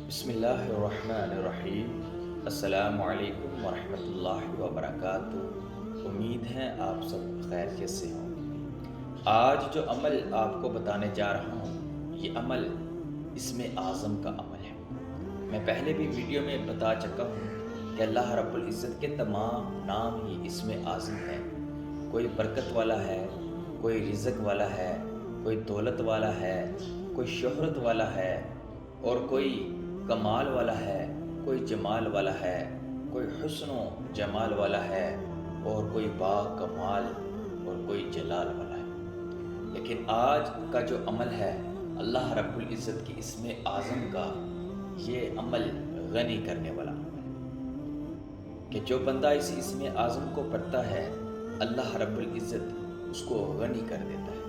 بسم اللہ الرحمن الرحیم۔ السلام علیکم ورحمۃ اللہ وبرکاتہ۔ امید ہے آپ سب خیریت سے ہوں۔ آج جو عمل آپ کو بتانے جا رہا ہوں یہ عمل اسم اعظم کا عمل ہے۔ میں پہلے بھی ویڈیو میں بتا چکا ہوں کہ اللہ رب العزت کے تمام نام ہی اسم اعظم ہیں۔ کوئی برکت والا ہے، کوئی رزق والا ہے، کوئی دولت والا ہے، کوئی شہرت والا ہے، اور کوئی کمال والا ہے، کوئی جمال والا ہے، کوئی حسن و جمال والا ہے، اور کوئی با کمال اور کوئی جلال والا ہے۔ لیکن آج کا جو عمل ہے اللہ رب العزت کی اسم اعظم کا، یہ عمل غنی کرنے والا عمل ہے کہ جو بندہ اس اسم اعظم کو پڑھتا ہے اللہ رب العزت اس کو غنی کر دیتا ہے۔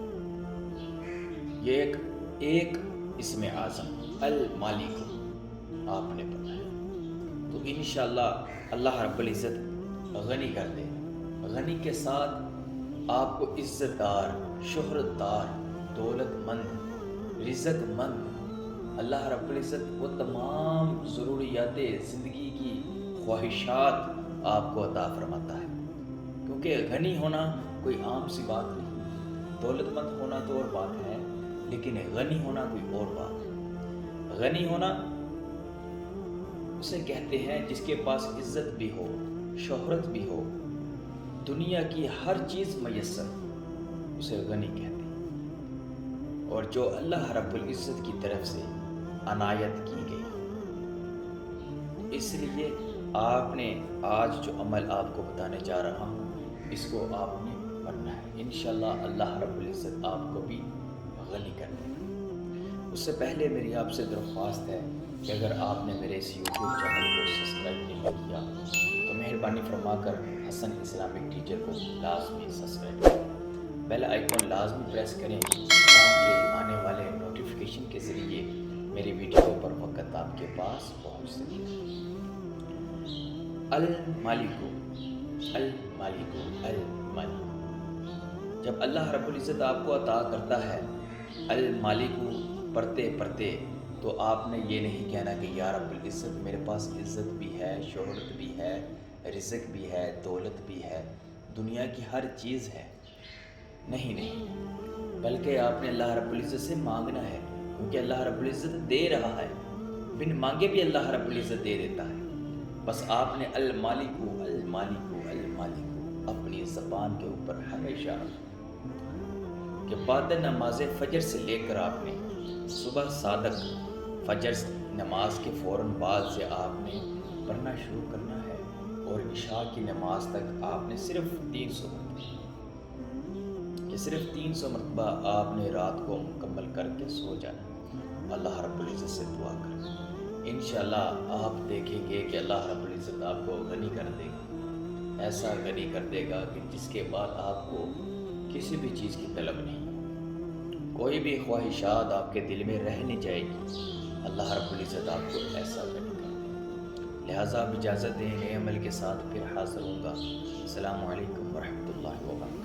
یہ ایک اسم اعظم المالک آپ نے پڑھا ہے تو انشاءاللہ اللہ رب العزت غنی کر دے۔ غنی کے ساتھ آپ کو عزت دار، شہرت دار، دولت مند، رزق مند اللہ رب العزت وہ تمام ضروریات زندگی کی خواہشات آپ کو عطا فرماتا ہے۔ کیونکہ غنی ہونا کوئی عام سی بات نہیں، دولت مند ہونا تو اور بات ہے، لیکن غنی ہونا کوئی اور بات ہے۔ غنی ہونا اسے کہتے ہیں جس کے پاس عزت بھی ہو، شہرت بھی ہو، دنیا کی ہر چیز میسر، اسے غنی کہتے ہیں، اور جو اللہ رب العزت کی طرف سے عنایت کی گئی۔ اس لیے آپ نے آج جو عمل آپ کو بتانے جا رہا ہوں اس کو آپ نے پڑھنا ہے۔ انشاءاللہ اللہ رب العزت آپ کو بھی غنی کر دے گا۔ اس سے پہلے میری آپ سے درخواست ہے کہ اگر آپ نے میرے اس یوٹیوب چینل کو سبسکرائب نہیں کیا تو مہربانی فرما کر حسن اسلامک ٹیچر کو لازمی سبسکرائب کریں، بیل آئیکن لازمی پریس کریں تاکہ آنے والے نوٹیفیکیشن کے ذریعے میری ویڈیو پر وقت آپ کے پاس پہنچ سکے۔ المالک، المالک، المالک، جب اللہ رب العزت آپ کو عطا کرتا ہے المالک پڑھتے پڑھتے تو آپ نے یہ نہیں کہنا کہ یا رب العزت میرے پاس عزت بھی ہے، شہرت بھی ہے، رزق بھی ہے، دولت بھی ہے، دنیا کی ہر چیز ہے۔ نہیں، بلکہ آپ نے اللہ رب العزت سے مانگنا ہے، کیونکہ اللہ رب العزت دے رہا ہے، بن مانگے بھی اللہ رب العزت دے دیتا ہے۔ بس آپ نے المالک المالک المالک اپنی زبان کے اوپر ہمیشہ کہ بعد نماز فجر سے لے کر آپ نے صبح صادق فجر نماز کے فوراً بعد سے آپ نے پڑھنا شروع کرنا ہے، اور عشاء کی نماز تک آپ نے صرف 300 مرتبہ آپ نے رات کو مکمل کر کے سو جانا، اللہ رب العزت سے دعا کر۔ انشاءاللہ آپ دیکھیں گے کہ اللہ رب العزت آپ کو غنی کر دے گا، ایسا غنی کر دے گا کہ جس کے بعد آپ کو کسی بھی چیز کی طلب نہیں، کوئی بھی خواہشات آپ کے دل میں رہ نہیں جائے گی، اللہ رب العزت آپ کو ایسا غنی کر دے۔ لہٰذا اب اجازت دیں، نئے عمل کے ساتھ پھر حاضر ہوں گا۔ السلام علیکم ورحمۃ اللہ وبرکاتہ۔